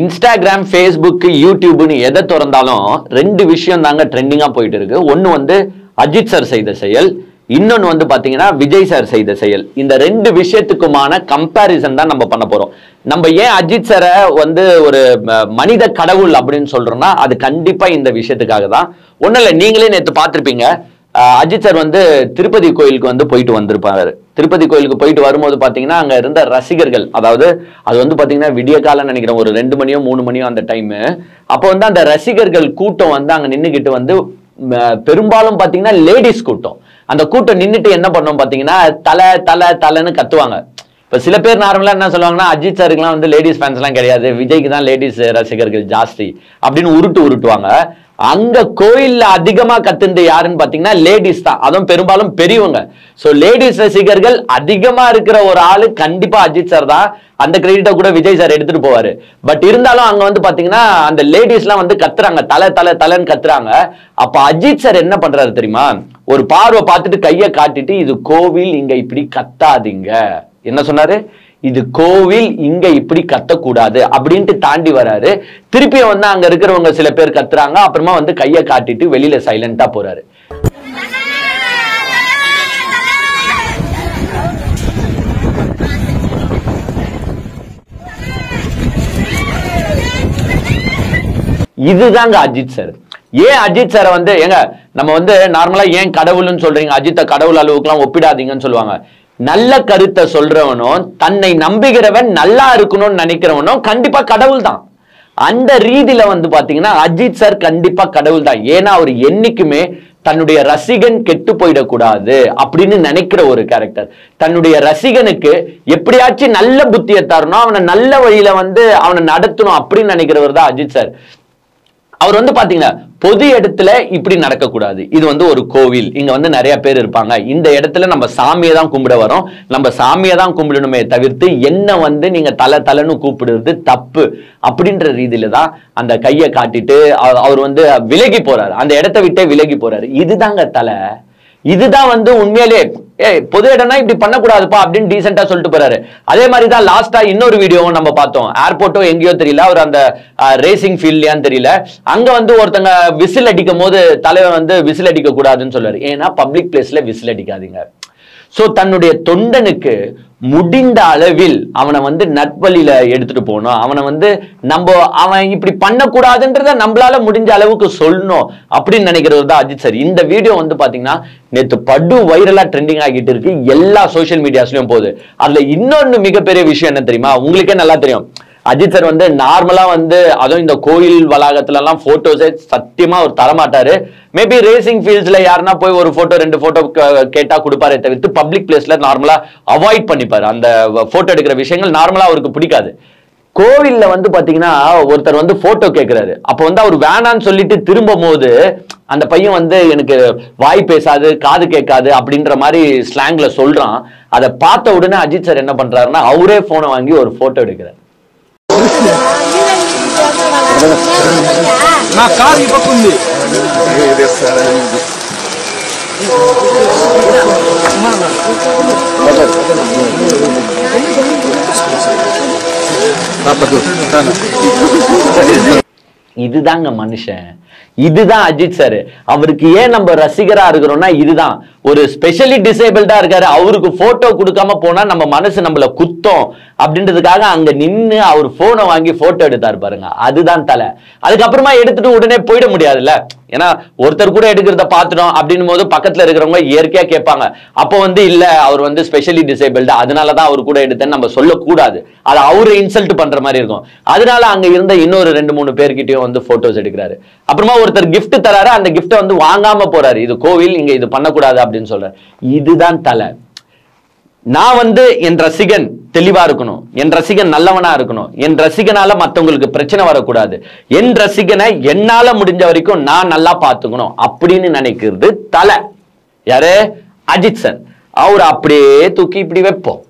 Instagram, Facebook, யூடியூப்னு எதை திறந்தாலும் ரெண்டு விஷயம் தாங்க ட்ரெண்டிங்கா போயிட்டு இருக்கு. ஒன்னு வந்து அஜித் சார் செய்த செயல், இன்னொன்னு வந்து பாத்தீங்கன்னா விஜய் சார் செய்த செயல். இந்த ரெண்டு விஷயத்துக்குமான கம்பேரிசன் தான் நம்ம பண்ண போறோம். நம்ம ஏன் அஜித் சாரை வந்து ஒரு மனித கடவுள் அப்படின்னு சொல்றோம்னா அது கண்டிப்பா இந்த விஷயத்துக்காக தான். ஒன்னும் இல்லை, நீங்களே நேற்று பார்த்திருப்பீங்க. அஜித் சார் வந்து திருப்பதி கோயிலுக்கு வந்து போயிட்டு வந்திருப்பாரு. திருப்பதி கோயிலுக்கு போயிட்டு வரும்போது பாத்தீங்கன்னா அங்க இருந்த ரசிகர்கள், அதாவது அது வந்து பாத்தீங்கன்னா விடிய காலம் நினைக்கிறேன், ஒரு 2 மணியோ 3 மணியோ அந்த டைம். அப்போ வந்து அந்த ரசிகர்கள் கூட்டம் வந்து அங்க நின்னுகிட்டு வந்து பெரும்பாலும் பாத்தீங்கன்னா லேடிஸ் கூட்டம். அந்த கூட்டம் நின்னுட்டு என்ன பண்ணோம் பாத்தீங்கன்னா தலை தலை தலைன்னு கத்துவாங்க. இப்ப சில பேர் நார்மலா என்ன சொல்லுவாங்கன்னா அஜித் சாருக்குலாம் வந்து லேடிஸ் ஃபேன்ஸ் எல்லாம் கிடையாது, விஜய்க்கு தான் லேடிஸ் ரசிகர்கள் ஜாஸ்தி அப்படின்னு உருட்டுவாங்க. அங்க கோயில்ல அதிகமா கத்துண்டு யாருன்னு பாத்தீங்கன்னா லேடிஸ் தான், அதுவும் பெரும்பாலும் பெரியவங்க. சோ லேடிஸ் ரசிகர்கள் அதிகமா இருக்கிற ஒரு ஆளு கண்டிப்பா அஜித் சார் தான். அந்த கிரெடிட்டை கூட விஜய் சார் எடுத்துட்டு போவாரு. பட் இருந்தாலும் அங்க வந்து பாத்தீங்கன்னா அந்த லேடிஸ் எல்லாம் வந்து கத்துறாங்க, தலை தலை தலைன்னு கத்துறாங்க. அப்ப அஜித் சார் என்ன பண்றாரு தெரியுமா? ஒரு பார்வை பார்த்துட்டு கையை காட்டிட்டு இது கோவில், இங்க இப்படி கத்தாதீங்க, என்ன சொன்னாரு? இது கோவில், இங்க இப்படி கத்தக்கூடாது அப்படின்ட்டு தாண்டி வராரு. திருப்பி வந்து அங்க இருக்கிறவங்க சில பேர் கத்துறாங்க. அப்புறமா வந்து கையை காட்டிட்டு வெளியில சைலண்டா போறாரு. இதுதாங்க அஜித் சார். ஏன் அஜித் சாரை வந்து ஏங்க நம்ம வந்து நார்மலா ஏன் கடவுள்னு சொல்றீங்க, அஜித்தை கடவுள் அளவுக்கு எல்லாம் ஒப்பிடாதீங்கன்னு சொல்லுவாங்க. நல்ல கருத்தை சொல்றவனும் தன்னை நம்புகிறவன் நல்லா இருக்கணும்னு நினைக்கிறவனும் கண்டிப்பா கடவுள் தான். அந்த ரீதியில வந்து பாத்தீங்கன்னா அஜித் சார் கண்டிப்பா கடவுள் தான். ஏன்னா அவர் என்னைக்குமே தன்னுடைய ரசிகன் கெட்டு போயிடக்கூடாது அப்படின்னு நினைக்கிற ஒரு கேரக்டர். தன்னுடைய ரசிகனுக்கு எப்படியாச்சும் நல்ல புத்தியை தரணும், அவனை நல்ல வழியில வந்து அவனை நடத்தணும் அப்படின்னு நினைக்கிறவர் தான் அஜித் சார். அவர் வந்து பாத்தீங்கன்னா பொது இடத்துல இப்படி நடக்கக்கூடாது, இது வந்து ஒரு கோவில், இங்க வந்து நிறைய பேர் இருப்பாங்க, இந்த இடத்துல நம்ம சாமியை தான் கும்பிட வரோம், நம்ம சாமியை தான் கும்பிடணுமே தவிர்த்து என்ன வந்து நீங்க தலை தலைன்னு கூப்பிடுறது தப்பு அப்படின்ற ரீதியில தான் அந்த கையை காட்டிட்டு அவர் வந்து விலகி போறாரு, அந்த இடத்தை விட்டே விலகி போறாரு. இதுதாங்க தலை. இதுதான் வந்து உண்மையிலே பொது இடம்னா இப்படி பண்ணக்கூடாதுப்பா அப்படின்னு டீசெண்டா சொல்லிட்டு போறாரு. அதே மாதிரிதான் லாஸ்டா இன்னொரு வீடியோவும் நம்ம பார்த்தோம். ஏர்போர்ட்டோ எங்கேயோ தெரியல, அவர் அந்த ரேசிங் ஃபீல்ட்லயான்னு தெரியல, அங்க வந்து ஒருத்தங்க விசில் அடிக்கும் போது தலைவர் வந்து விசில் அடிக்க கூடாதுன்னு சொல்றாரு. ஏன்னா பப்ளிக் பிளேஸ்ல விசில் அடிக்காதீங்க. சோ தன்னுடைய தொண்டனுக்கு முடிந்த அளவில் அவனை வந்து நட்பலியில எடுத்துட்டு போகணும், அவனை வந்து அவன் இப்படி பண்ணக்கூடாதுன்றத நம்மளால முடிஞ்ச அளவுக்கு சொல்லணும் அப்படின்னு நினைக்கிறது தான் அஜித் சார். இந்த வீடியோ வந்து பாத்தீங்கன்னா நேற்று படு வைரலா ட்ரெண்டிங் ஆகிட்டு இருக்கு, எல்லா சோசியல் மீடியாஸ்லயும் போகுது. அதுல இன்னொன்னு மிகப்பெரிய விஷயம் என்ன தெரியுமா? உங்களுக்கே நல்லா தெரியும், அஜித் சார் வந்து நார்மலா வந்து அதுவும் இந்த கோயில் வளாகத்துல எல்லாம் போட்டோஸே சத்தியமா அவர் தரமாட்டாரு. மேபி ரேசிங் ஃபீல்ட்ஸ்ல யாருன்னா போய் ஒரு போட்டோ 2 போட்டோ கேட்டா கொடுப்பாரே தவிர்த்து பப்ளிக் பிளேஸ்ல நார்மலா அவாய்ட் பண்ணிப்பாரு. அந்த போட்டோ எடுக்கிற விஷயங்கள் நார்மலா அவருக்கு பிடிக்காது. கோவில்ல வந்து பாத்தீங்கன்னா ஒருத்தர் வந்து போட்டோ கேட்கிறாரு. அப்ப வந்து அவர் வேணான்னு சொல்லிட்டு திரும்பும் போது அந்த பையன் வந்து எனக்கு வாய் பேசாது, காது கேட்காது அப்படின்ற மாதிரி ஸ்லாங்ல சொல்றான். அதை பார்த்த உடனே அஜித் சார் என்ன பண்றாருன்னா அவரே போனை வாங்கி ஒரு போட்டோ எடுக்கிறார். నా కారు ఈ పక్క ఉంది. இதுதாங்க மனுஷன், இதுதான் அஜித் சார். அவருக்கு ஏன் நம்ம ரசிகரா இருக்கிறோம்னா இதுதான். ஒரு ஸ்பெஷலி டிசேபிள்டா இருக்காரு, அவருக்கு போட்டோ கொடுக்காம போனா நம்ம மனசு நம்மள குத்தம் அப்படின்றதுக்காக அங்க நின்று அவர் போனை வாங்கி போட்டோ எடுத்தாரு பாருங்க, அதுதான் தலை. அதுக்கப்புறமா எடுத்துட்டு உடனே போயிட முடியாதுல்ல, ஏன்னா ஒருத்தர் கூட எடுக்கிறத பாத்துட்டோம் அப்படின்னும் போது பக்கத்துல இருக்கிறவங்க இயற்கையா கேட்பாங்க. அப்போ வந்து இல்ல அவர் வந்து ஸ்பெஷலி டிசேபிள்டா அதனாலதான் அவர் கூட எடுத்தேன்னு நம்ம சொல்லக்கூடாது, அது அவரை இன்சல்ட் பண்ற மாதிரி இருக்கும். அதனால அங்க இருந்த இன்னொரு 2-3 பேர்கிட்டயும் வந்து போட்டோஸ் எடுக்கிறாரு. அப்புறமா ஒருத்தர் கிஃப்ட் தராரு, அந்த கிஃப்ட வந்து வாங்காம போறாரு, இது கோவில், இங்க இது பண்ணக்கூடாது அப்படின்னு சொல்றாரு. இதுதான் தலை. நான் வந்து என் ரசிகன் தெளிவா இருக்கணும், என் ரசிகன் நல்லவனா இருக்கணும், என் ரசிகனால மத்தவங்களுக்கு பிரச்சனை வரக்கூடாது, என் ரசிகனை என்னால முடிஞ்ச வரைக்கும் நான் நல்லா பாத்துக்கணும் அப்படின்னு நினைக்கிறது தலை. யாரு? அஜித் சார். அவர் அப்படியே தூக்கி இப்படி வைப்போம்.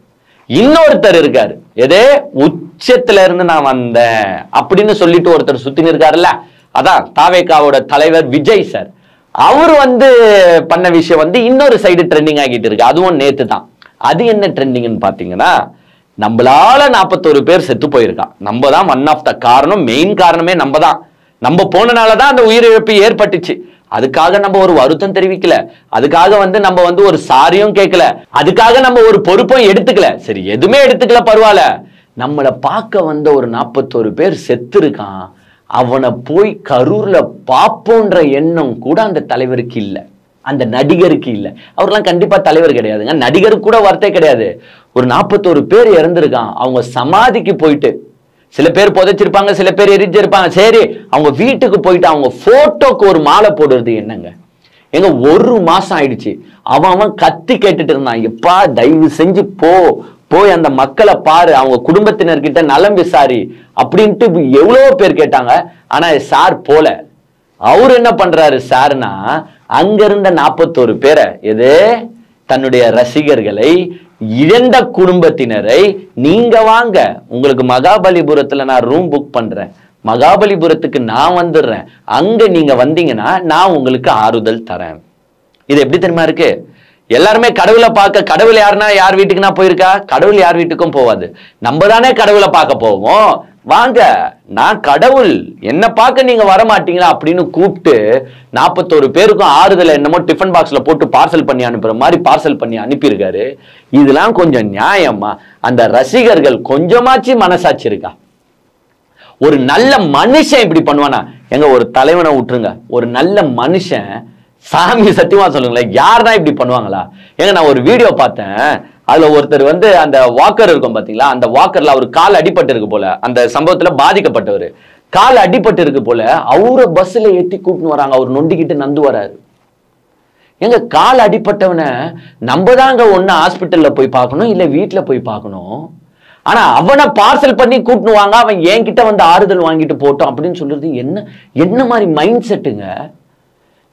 இன்னொருத்தர் இருக்காரு, எதே உச்சத்துல இருந்து நான் வந்தேன் அப்படின்னு சொல்லிட்டு ஒருத்தர் சுத்தின்னு இருக்காருல்ல, அதான் தாவேகாவோட தலைவர் விஜய் சார். அவர் வந்து பண்ண விஷயம் வந்து இன்னொரு சைடு ட்ரெண்டிங் ஆகிட்டு இருக்கு, அதுவும் நேத்து தான். அது என்ன ட்ரெண்டிங்னு பாத்தீங்கன்னா, நம்மளால 41 பேர் செத்து போயிருக்கான். நம்ம தான் ஒன் ஆஃப் த காரணம், மெயின் காரணமே நம்ம தான். நம்ம போனனாலதான் அந்த உயிரிழப்பு ஏற்பட்டுச்சு. அதுக்காக நம்ம ஒரு வருத்தம் தெரிவிக்கல, அதுக்காக நம்ம ஒரு சாரியும் கேட்கல, அதுக்காக நம்ம ஒரு பொறுப்பும் எடுத்துக்கல. சரி, எதுவுமே எடுத்துக்கல, பரவாயில்ல. நம்மளை பார்க்க வந்த ஒரு 41 பேர் செத்து இருக்கான், அவனை போய் கரூர்ல பாப்போன்ற எண்ணம் கூட அந்த தலைவருக்கு இல்லை, அந்த நடிகருக்கு இல்லை. அவர்லாம் கண்டிப்பா தலைவர் கிடையாதுங்க, நடிகருக்கு கூட வார்த்தை கிடையாது. ஒரு 41 பேர் இறந்திருக்கான். அவங்க சமாதிக்கு போயிட்டு, சில பேர் புதைச்சிருப்பாங்க, சில பேர் எரிச்சிருப்பாங்க. சரி, அவங்க வீட்டுக்கு போயிட்டு அவங்க போட்டோக்கு ஒரு மாலை போடுறது என்னங்க? எங்க 1 மாசம் ஆயிடுச்சு. அவன் கத்தி கேட்டுட்டு இருந்தான், எப்பா தயவு செஞ்சு போய் அந்த மக்களை பாரு, அவங்க குடும்பத்தினர்கிட்ட நலம் விசாரி அப்படின்ட்டு எவ்வளவோ பேர் கேட்டாங்க. ஆனா சார் போல. அவரு என்ன பண்றாரு சார்னா, அங்க இருந்த 41 பேரை, எது தன்னுடைய ரசிகர்களை, இழந்த குடும்பத்தினரை, நீங்க வாங்க, உங்களுக்கு மகாபலிபுரத்துல நான் ரூம் புக் பண்றேன், மகாபலிபுரத்துக்கு நான் வந்துடுறேன், அங்க நீங்க வந்தீங்கன்னா நான் உங்களுக்கு ஆறுதல் தரேன். இது எப்படி தெரியுமா இருக்கு? எல்லாருமே கடவுளை பார்க்க, கடவுள் யாருன்னா யார் வீட்டுக்குன்னா போயிருக்கா? கடவுள் யார் வீட்டுக்கும் போவாது. நம்ம தானே கடவுளை பார்க்க போவோம். வாங்க, நான் கடவுள், என்ன பார்க்க நீங்க வர மாட்டீங்களா அப்படின்னு கூப்பிட்டு 41 பேருக்கும் ஆறுதல் என்னமோ டிஃபன் பாக்ஸ்ல போட்டு பார்சல் பண்ணி அனுப்புற மாதிரி பார்சல் பண்ணி அனுப்பியிருக்காரு. இதெல்லாம் கொஞ்சம் நியாயமா? அந்த ரசிகர்கள் கொஞ்சமாச்சு மனசாட்சி இருக்கா? ஒரு நல்ல மனுஷன் இப்படி பண்ணுவானா? எங்க ஒரு தலைவனை விட்டுருங்க, ஒரு நல்ல மனுஷன், சாமி சத்தியமா சொல்லுங்களேன், யாருதான் இப்படி பண்ணுவாங்களா? ஏங்க நான் ஒரு வீடியோ பார்த்தேன், அதுல ஒருத்தர் அந்த வாக்கர் இருக்கும் பாத்தீங்களா, அந்த வாக்கர்ல அவர் கால் அடிபட்டு இருக்கு போல, அந்த சம்பவத்துல பாதிக்கப்பட்டவர் கால் அடிபட்டு இருக்கு போல, அவரை பஸ்ல ஏத்தி கூப்பிட்டு வராங்க, அவர் நொண்டிக்கிட்டு நந்து வராரு. எங்க கால் அடிப்பட்டவனை நம்ம தாங்க ஒண்ணு ஹாஸ்பிட்டல்ல போய் பார்க்கணும், இல்ல வீட்டுல போய் பார்க்கணும். ஆனா அவனை பார்சல் பண்ணி கூப்பிட்டு வாங்க, அவன் என்கிட்ட ஆறுதல் வாங்கிட்டு போட்டோம் அப்படின்னு சொல்றது என்ன மாதிரி மைண்ட் செட்டுங்க?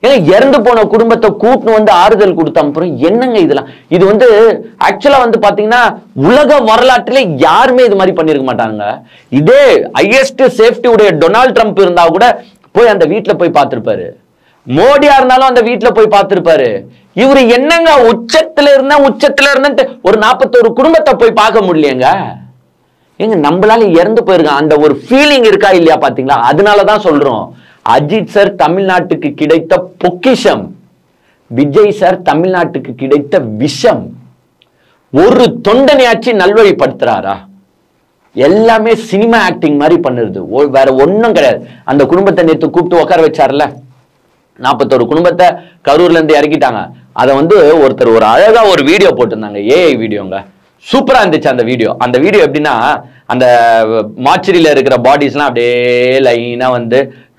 ஏன்னா இறந்து போன குடும்பத்தை கூப்பிட்டு ஆறுதல் கொடுத்த அப்புறம் என்னங்க இதெல்லாம்? இது ஆக்சுவலா பாத்தீங்கன்னா உலக வரலாற்றிலே யாருமே இது மாதிரி பண்ணிருக்க மாட்டாங்க. இதே ஹையஸ்ட் சேஃப்டி உடைய டொனால்ட் ட்ரம்ப் இருந்தா கூட போய் அந்த வீட்டுல போய் பார்த்திருப்பாரு. மோடியா இருந்தாலும் அந்த வீட்டுல போய் பார்த்திருப்பாரு. இவரு என்னங்க உச்சத்துல இருந்த ஒரு 41 குடும்பத்தை போய் பார்க்க முடியலங்க. ஏங்க நம்மளால இறந்து போயிருக்கான், அந்த ஒரு ஃபீலிங் இருக்கா இல்லையா பாத்தீங்களா? அதனாலதான் சொல்றோம், அஜித் சார் தமிழ்நாட்டுக்கு கிடைத்த பொக்கிஷம், விஜய் சார் தமிழ்நாட்டுக்கு கிடைத்த விஷம். ஒரு தொண்டனையாச்சு நல்வழிப்படுத்துறாரா? எல்லாமே சினிமா ஆக்டிங் மாதிரி பண்ணுறது, வேற ஒன்றும் கிடையாது. அந்த குடும்பத்தை நேற்று கூப்பிட்டு உட்கார வச்சார்ல, 41 குடும்பத்தை கரூர்ல இருந்து இறக்கிட்டாங்க. அதை ஒருத்தர் ஒரு அழகா ஒரு வீடியோ போட்டிருந்தாங்க, ஏஐ வீடியோங்க, சூப்பரா இருந்துச்சு அந்த வீடியோ. அந்த வீடியோ எப்படின்னா, அந்த மாச்சரியில இருக்கிற பாடிஸ்லாம் அப்படியே லைனா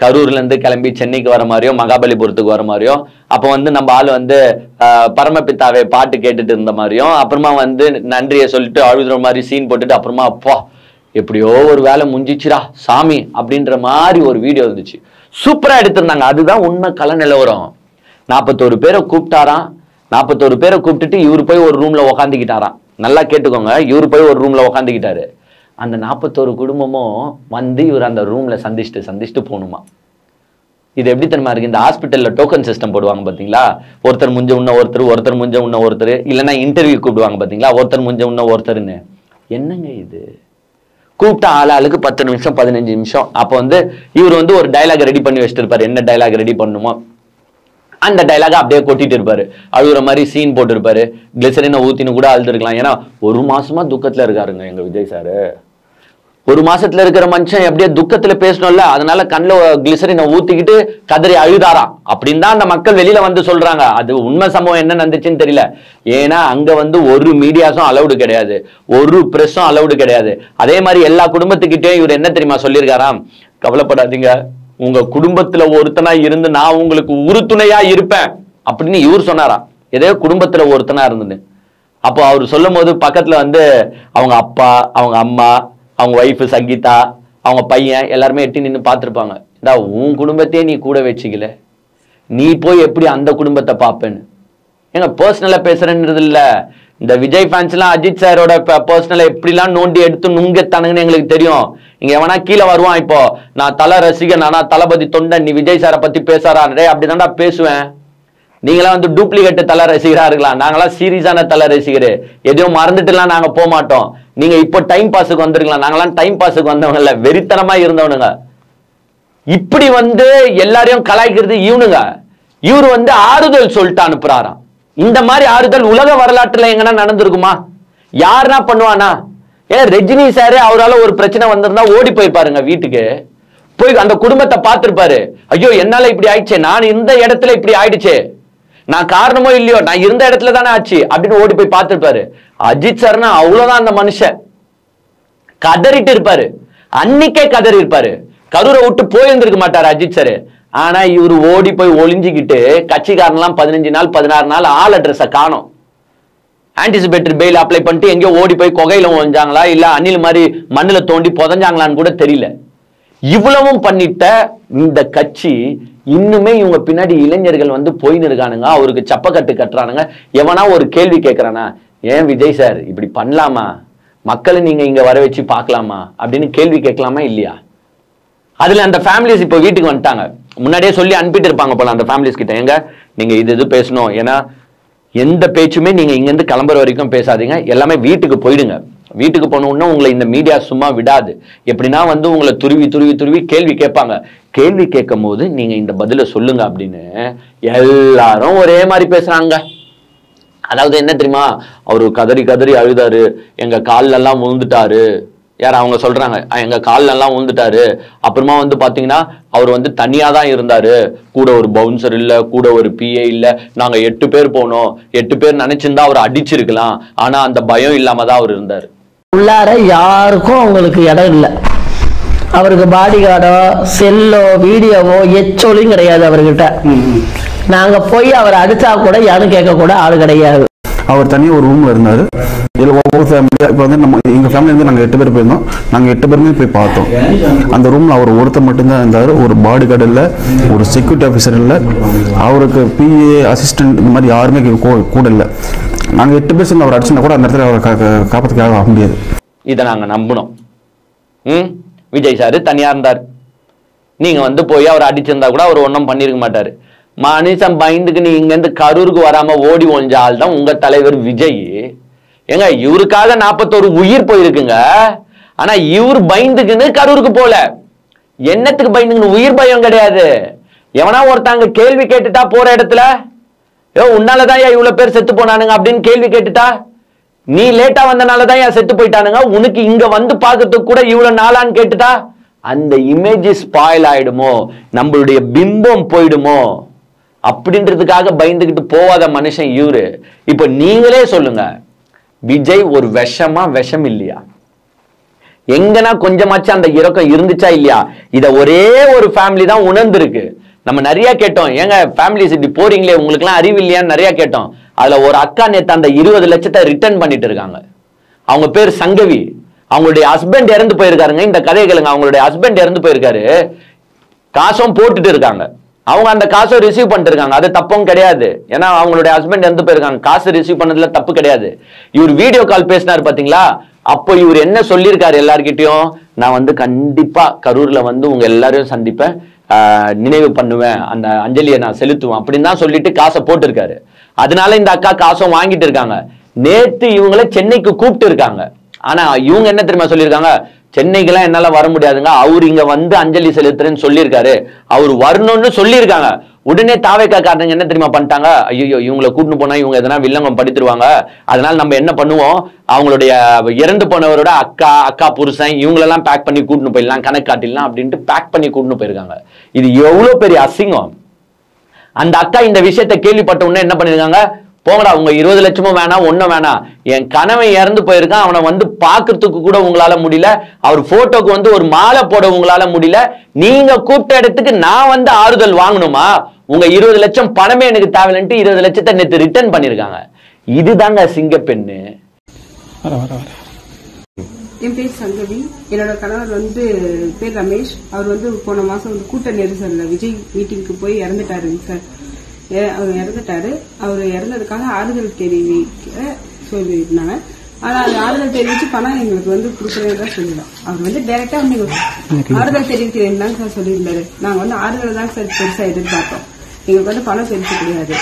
கரூர்ல இருந்து கிளம்பி சென்னைக்கு வர மாதிரியோ மகாபலிபுரத்துக்கு வர மாதிரியோ, அப்போ நம்ம ஆள் பரமபித்தாவை பாட்டு கேட்டுட்டு இருந்த மாதிரியும், அப்புறமா நன்றியை சொல்லிட்டு அழுதுற மாதிரி சீன் போட்டுட்டு, அப்புறமா அப்பா எப்படியோ ஒரு வேலை முடிஞ்சிச்சுரா சாமி அப்படின்ற மாதிரி ஒரு வீடியோ இருந்துச்சு. சூப்பரா எடுத்திருந்தாங்க. அதுதான் உண்மை கள நிலவரம். 41 பேரை கூப்பிட்டாராம். 41 பேரை கூப்பிட்டுட்டு இவரு போய் ஒரு ரூம்ல உக்காந்துக்கிட்டாராம். நல்லா கேட்டுக்கோங்க, இவரு போய் ஒரு ரூம்ல உக்காந்துக்கிட்டாரு. அந்த 41 குடும்பமும் இவர் அந்த ரூம்ல சந்திச்சுட்டு போகணுமா. இது எப்படி தெரியுமா இருக்கு? இந்த ஹாஸ்பிட்டல்ல டோக்கன் சிஸ்டம் போடுவாங்க பாத்தீங்களா, ஒருத்தர் முஞ்ச உன்ன ஒருத்தர் முஞ்ச உன்ன ஒருத்தர், இல்லைன்னா இன்டர்வியூ கூப்பிடுவாங்க பாத்தீங்களா, ஒருத்தர் முஞ்ச உன்ன ஒருத்தர்னு. என்னங்க இது? கூப்பிட்டா ஆளுக்கு 10 நிமிஷம் 15 நிமிஷம். அப்போ இவர் ஒரு டைலாக் ரெடி பண்ணி வச்சுட்டு இருப்பாரு. என்ன டைலாக் ரெடி பண்ணுமோ அந்த டைலாக அப்படியே கொட்டிட்டு இருப்பாரு. அழுகுற மாதிரி சீன் போட்டு இருப்பாரு. கிளிசரினை ஊத்தின்னு கூட அழுதுருக்கலாம். ஏன்னா 1 மாசமா துக்கத்துல இருக்காருங்க எங்க விஜய் சாரு. 1 மாசத்துல இருக்கிற மனுஷன் எப்படியே துக்கத்துல பேசணும்ல, அதனால கண்ணில் கிளிசரினை ஊத்திக்கிட்டு கதறி அழுதாராம் அப்படின்னு தான் அந்த மக்கள் வெளியில சொல்றாங்க. அது உண்மை சம்பவம் என்ன நடந்துச்சுன்னு தெரியல. ஏன்னா அங்க ஒரு மீடியாஸும் அலௌடு கிடையாது, ஒரு பிரஸும் அலௌடு கிடையாது. அதே மாதிரி எல்லா குடும்பத்துக்கிட்டே இவர் என்ன தெரியுமா சொல்லியிருக்காராம், கவலைப்படாதீங்க, உங்க குடும்பத்துல ஒருத்தனா இருந்து நான் உங்களுக்கு உறுதுணையா இருப்பேன் அப்படின்னு இவர் சொன்னாராம். ஏதோ குடும்பத்துல ஒருத்தனா இருந்துன்னு. அப்போ அவர் சொல்லும் போது பக்கத்துல அவங்க அப்பா, அவங்க அம்மா, அவங்க ஒய்ஃபு சங்கீதா, அவங்க பையன் எல்லாருமே எட்டி நின்று பார்த்துருப்பாங்க. இந்தா உன் குடும்பத்தையே நீ கூட வச்சுக்கல, நீ போய் எப்படி அந்த குடும்பத்தை பார்ப்பேன்னு. ஏங்க பர்சனலா பேசுறேன்றது இல்ல, இந்த விஜய் ஃபேன்ஸ் எல்லாம் அஜித் சாரோட பர்சனலை எப்படிலாம் நோண்டி எடுத்து நுங்கத்தானுங்கன்னு எங்களுக்கு தெரியும். இங்க எவனா கீழே வருவான், இப்போ நான் தலை ரசிகன், ஆனா தளபதி தொண்டன், நீ விஜய் சாரை பத்தி பேசாரே அப்படிதான்டா பேசுவேன். நீங்களாம் டூப்ளிகேட் தலை ரசிகரா இருக்கலாம், நாங்களாம் சீரியஸான தலை ரசிகர், எதையும் மறந்துட்டுலாம் நாங்க போக மாட்டோம். நீங்க இப்போ டைம் பாஸுக்கு வந்துருக்கலாம். நாங்களாம் டைம் பாஸுக்கு வந்தவங்க இல்ல, வெறித்தனமா இருந்தவனுங்க. இப்படி எல்லாரையும் கலாய்க்கிறது இவனுங்க. இவரு ஆறுதல் சொல்லிட்டு அனுப்புறாராம். இந்த மாதிரி ஆறுதல் உலக வரலாற்றுல எங்கன்னா நடந்திருக்குமா? யாருன்னா பண்ணுவானா? ஏன் ரஜினி சாரு அவரால் ஒரு பிரச்சனை வந்திருந்தா ஓடி போயிருப்பாருங்க வீட்டுக்கு, போய் அந்த குடும்பத்தை பார்த்திருப்பாரு. ஐயோ என்னால இப்படி ஆயிடுச்சு, நான் இந்த இடத்துல இப்படி ஆயிடுச்சு, நான் காரணமோ இல்லையோ நான் இருந்த இடத்துல தானே ஆச்சு அப்படின்னு ஓடி போய் பார்த்திருப்பாரு. அஜித் சார்னா அவ்வளவுதான், அந்த மனுஷன் கதறிட்டு இருப்பாரு, அன்னைக்கே கதறி இருப்பாரு. கரூரை விட்டு போயிருந்திருக்க மாட்டாரு அஜித் சார். ஆனா இவரு ஓடி போய் ஒளிஞ்சுக்கிட்டு கட்சிக்காரன்லாம் 15 நாள் 16 நாள் ஆள் அட்ரஸை காணும். ஆன்டிசிபேட்டரி பெயில் அப்ளை பண்ணிட்டு எங்கேயோ ஓடி போய் கொகையில ஒழிஞ்சாங்களா இல்ல அணில் மாதிரி மண்ணுல தோண்டி புதஞ்சாங்களான்னு கூட தெரியல. இவ்வளவும் பண்ணிட்ட இந்த கட்சி இன்னுமே இவங்க பின்னாடி இளைஞர்கள் போயின்னு இருக்கானுங்க, அவருக்கு சப்பக்கட்டு கட்டுறானுங்க. எவனா ஒரு கேள்வி கேட்கறானா, ஏன் விஜய் சார் இப்படி பண்ணலாமா, மக்களை நீங்க இங்க வர வச்சு பார்க்கலாமா அப்படின்னு கேள்வி கேட்கலாமா இல்லையா? அதுல அந்த ஃபேமிலிஸ் இப்போ வீட்டுக்கு வந்துட்டாங்க. முன்னாடியே சொல்லி அனுப்பிட்டு இருப்பாங்க போல அந்த ஃபேமிலிஸ் கிட்ட, எங்க நீங்க இது பேசணும், ஏன்னா எந்த பேச்சுமே நீங்க இங்க இருந்து கிளம்புற வரைக்கும் பேசாதீங்க, எல்லாமே வீட்டுக்கு போயிடுங்க. வீட்டுக்கு போனோம்னா உங்களை இந்த மீடியா சும்மா விடாது. எப்படின்னா உங்களை துருவி துருவி துருவி கேள்வி கேட்பாங்க. கேள்வி கேட்கும் போது நீங்க இந்த பதில சொல்லுங்க அப்படின்னு எல்லாரும் ஒரே மாதிரி பேசுறாங்க. அதாவது என்ன தெரியுமா, அவரு கதறி கதறி அழுதாரு, எங்க கால்ல எல்லாம் விழுந்துட்டாரு. யார் அவங்க சொல்றாங்க, எங்க கால்ல எல்லாம் விழுந்துட்டாரு. அப்புறமா பாத்தீங்கன்னா அவர் தனியா தான் இருந்தாரு, கூட ஒரு பவுன்சர் இல்ல, கூட ஒரு பிஏ இல்ல. நாங்க 8 பேர் போனோம், 8 பேர் நினைச்சிருந்தா அவர் அடிச்சிருக்கலாம், ஆனா அந்த பயம் இல்லாம தான் அவர் இருந்தாரு. உள்ளார யாருக்கும் அவங்களுக்கு இடம் இல்லை. அவருக்கு பாடி கார்டோ செல்லோ வீடியோவோ எச்சொலியும் கிடையாது அவர்கிட்ட. நாங்க போய் அவர் அடிச்சா கூட யாரும் கேட்க கூட ஆள் கிடையாது. அவர் தனியாக ஒரு ரூம்ல இருந்தாரு. இதில் ஒவ்வொரு ஃபேமிலியாக இப்போ நம்ம எங்கள் ஃபேமிலியிலேருந்து நாங்கள் 8 பேர் போயிருந்தோம். நாங்கள் 8 பேருமே போய் பார்த்தோம். அந்த ரூமில் அவர் ஒருத்தர் மட்டும்தான் இருந்தார். ஒரு பாடி கார்டு இல்லை, ஒரு செக்யூரிட்டி ஆஃபீஸர் இல்லை, அவருக்கு பிஏ அசிஸ்டன்ட் இந்த மாதிரி யாருமே கூட இல்லை. நாங்கள் 8 பேர் சேர்ந்து அவர் அடிச்சுனா கூட அந்த இடத்துல அவரை காப்பாற்றுக்காக ஆக முடியாது. இதை நாங்கள் நம்பணும். விஜய் சார் தனியாக இருந்தார். நீங்கள் போய் அவர் அடிச்சிருந்தா கூட அவர் ஒன்றும் பண்ணியிருக்க மாட்டார். மனுஷன் பயந்துக்கு நீ இங்கேருந்து கரூருக்கு வராமல் ஓடி ஒழிஞ்ச ஆள் தான் உங்கள் தலைவர் விஜய். ஏங்க இவருக்காக 41 உயிர் போயிருக்குங்க. ஆனா இவர் பயந்துக்குன்னு கரூருக்கு போல. என்னத்துக்கு பயந்துக்குன்னு? உயிர் பயம் கிடையாது. எவனா ஒருத்தாங்க கேள்வி கேட்டுட்டா போற இடத்துல, உன்னாலதான் இவ்வளவு பேர் செத்து போனானுங்க அப்படின்னு கேள்வி கேட்டுட்டா, நீ லேட்டா வந்தனாலதான் செத்து போயிட்டானுங்க, உனக்கு இங்க பாக்கிறதுக்கு கூட இவ்வளவு நாளான்னு கேட்டுட்டா, அந்த இமேஜ் ஸ்பாயில் ஆயிடுமோ, நம்மளுடைய பிம்பம் போயிடுமோ அப்படின்றதுக்காக பயந்துகிட்டு போவாத மனுஷன் இவரு. இப்ப நீங்களே சொல்லுங்க, விஜய் ஒரு விஷமா விஷம் இல்லையா? எங்கன்னா கொஞ்சமாச்சும் அந்த இறக்கம் இருந்துச்சா இல்லையா? இத ஒரே ஒரு ஃபேமிலி தான் உணர்ந்திருக்கு. நம்ம நிறைய கேட்டோம், ஏங்க ஃபேமிலிஸ் இப்படி போறீங்களே உங்களுக்கு எல்லாம் அறிவு இல்லையான்னு நிறைய கேட்டோம். அதுல ஒரு அக்கா நேத்து அந்த 20 லட்சத்தை ரிட்டர்ன் பண்ணிட்டு இருக்காங்க. அவங்க பேர் சங்கவி. அவங்களுடைய ஹஸ்பண்ட் இறந்து போயிருக்காருங்க. இந்த கதையை கேளுங்க. அவங்களுடைய ஹஸ்பண்ட் இறந்து போயிருக்காரு, காசும் போட்டுட்டு இருக்காங்க. அவங்க அந்த காசை ரிசீவ் பண்ணிட்டு இருக்காங்க. அது தப்பும் கிடையாது, ஏன்னா அவங்களுடைய ஹஸ்பண்ட் இறந்து போயிருக்காங்க. காசு ரிசீவ் பண்ணதுல தப்பு கிடையாது. இவர் வீடியோ கால் பேசினார் பாத்தீங்களா, அப்போ இவர் என்ன சொல்லியிருக்காரு எல்லார்கிட்டையும், நான் கண்டிப்பா கரூர்ல உங்க எல்லாரையும் சந்திப்பேன், நினைவு பண்ணுவேன், அந்த அஞ்சலியை நான் செலுத்துவேன் அப்படின்னு தான் சொல்லிட்டு காசை போட்டிருக்காரு. அதனால இந்த அக்கா காசும் வாங்கிட்டு இருக்காங்க. நேத்து இவங்களை சென்னைக்கு கூப்பிட்டு இருக்காங்க. ஆனா இவங்க என்ன தெரியுமா சொல்லியிருக்காங்க, சென்னைக்கெல்லாம் என்னால வர முடியாதுங்க, அவர் இங்க அஞ்சலி செலுத்துறேன்னு சொல்லியிருக்காரு, அவர் வரணும்னு சொல்லியிருக்காங்க. உடனே தாவேக்கா காரணங்க என்ன தெரியுமா பண்ணிட்டாங்க, ஐயோ இவங்களை கூட்டிட்டு போனா இவங்க எதனா வில்லங்கம் படுத்துருவாங்க, அதனால நம்ம என்ன பண்ணுவோம், அவங்களுடைய இறந்து போனவரோட அக்கா புருஷன் இவங்களெல்லாம் பேக் பண்ணி கூட்டிட்டு போயிடலாம், கணக்கு காட்டிடலாம் அப்படின்ட்டு பேக் பண்ணி கூட்டிட்டு போயிருக்காங்க. இது எவ்வளவு பெரிய அசிங்கம். அந்த அக்கா இந்த விஷயத்தை கேள்விப்பட்ட உடனே என்ன பண்ணிருக்காங்க, போங்கடா உங்க 20 லட்சமும் வேணாம், ஒன்னும் வேணாம், என் கணவன் இறந்து போயிருக்கான், அவனை பாக்குறதுக்கு கூட உங்களால முடியல, அவர் போட்டோக்கு ஒரு மாலை போட உங்களால முடியல, நீங்க கூப்பிட்ட இடத்துக்கு நான் ஆறுதல் வாங்கணுமா, உங்க 20 லட்சம் பணமே எனக்கு தேவையில்லைன்ட்டு 20 லட்சத்தை நேற்று ரிட்டர்ன் பண்ணிருக்காங்க. இதுதாங்க சிங்கப்பெண்ணு. என் பேர் சங்கவி, என்னோட கணவர் பேர் ரமேஷ். அவர் போன மாசம் கூட்ட நெரிசல்ல விஜய் மீட்டிங்க்கு போய் இறந்துட்டாருங்க சார். அவர் இறந்துட்டாரு. அவர் இறந்ததுக்காக ஆறுதல் தெரிவிக்க சொல்லியிருந்தாங்க. ஆனா அது ஆறுதல் தெரிவிச்சு பணம் எங்களுக்கு கொடுக்குறதா சொல்லிடலாம். அவர் டைரக்டா ஆறுதல் தெரிவிக்கிறேன்னு தான் சார் சொல்லியிருந்தாரு. நாங்க ஆறுதல் தான் சார் பெருசா எதிர்பார்த்தோம். எங்களுக்கு பணம் தெரிவிக்க கிடையாது.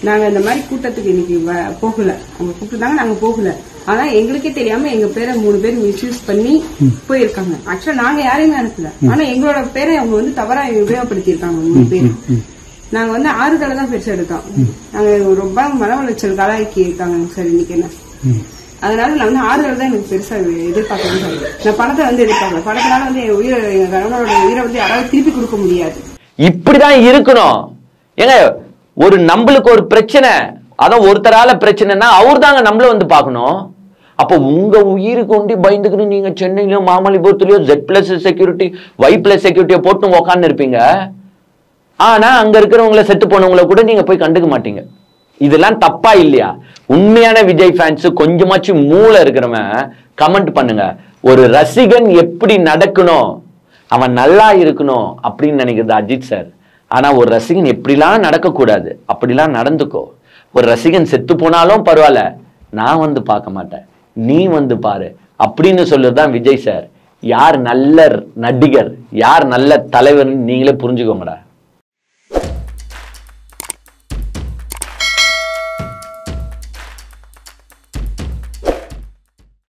நாங்க இந்த மாதிரி கூட்டத்துக்கு இன்னைக்கு போகல, அவங்க கூப்பிட்டுருந்தாங்க, நாங்க போகல. ஆனா எங்களுக்கே தெரியாம எங்க பேரை 3 பேர் மிஸ்யூஸ் பண்ணி போயிருக்காங்க. ஆக்சுவலா நாங்க யாரையுமே அனுப்பல, ஆனா எங்களோட பேரை அவங்க வந்து தவறா உபயோகப்படுத்திருக்காங்க 3 பேர். நாங்க வந்து 6 தடவை தான் பெருசா எடுத்தோம். நாங்க ரொம்ப மன உளைச்சல் காலாக்கி இருக்காங்க சார் இன்னைக்கு என்ன. அதனால நான் வந்து 6 தடவை தான் எனக்கு பெருசா எதிர்பார்க்கணும் சார். நான் பணத்தை வந்து எதிர்பார்க்கல. பணத்தினால வந்து எங்க கணவனோட உயிரை வந்து யாராவது திருப்பி கொடுக்க முடியாது. இப்படிதான் இருக்கணும். ஏங்க ஒரு நம்மளுக்கு ஒரு பிரச்சனை, அதான் ஒருத்தரால பிரச்சனைனா அவர் தாங்க நம்மள வந்து பார்க்கணும். அப்போ உங்க உயிருக்கு ஒண்டி பயந்துக்கணும் நீங்க சென்னையிலயோ மாமல்லிபுரத்துலயோ Z+ செக்யூரிட்டி Y+ செக்யூரிட்டியை போட்டு உட்கார்ந்து இருப்பீங்க. ஆனா அங்க இருக்கிறவங்களை செத்து போனவங்களை கூட நீங்க போய் கண்டுக்க மாட்டீங்க. இதெல்லாம் தப்பா இல்லையா? உண்மையான விஜய் ஃபேன்ஸ் கொஞ்சமாச்சும் மூளை இருக்கிறவன் கமெண்ட் பண்ணுங்க. ஒரு ரசிகன் எப்படி நடக்கணும், அவன் நல்லா இருக்கணும் அப்படின்னு நினைக்கிறது அஜித் சார். ஆனா ஒரு ரசிகன் எப்படிலாம் நடக்கக்கூடாது அப்படிலாம் நடந்துக்கோ. ஒரு ரசிகன் செத்து போனாலும் பரவாயில்ல, நான் வந்து பார்க்க மாட்டேன், நீ வந்து பாரு அப்படின்னு சொல்லுறதுதான் விஜய் சார். யார் நல்ல நடிகர், யார் நல்ல தலைவர்னு நீங்களே புரிஞ்சுக்கோங்கடா.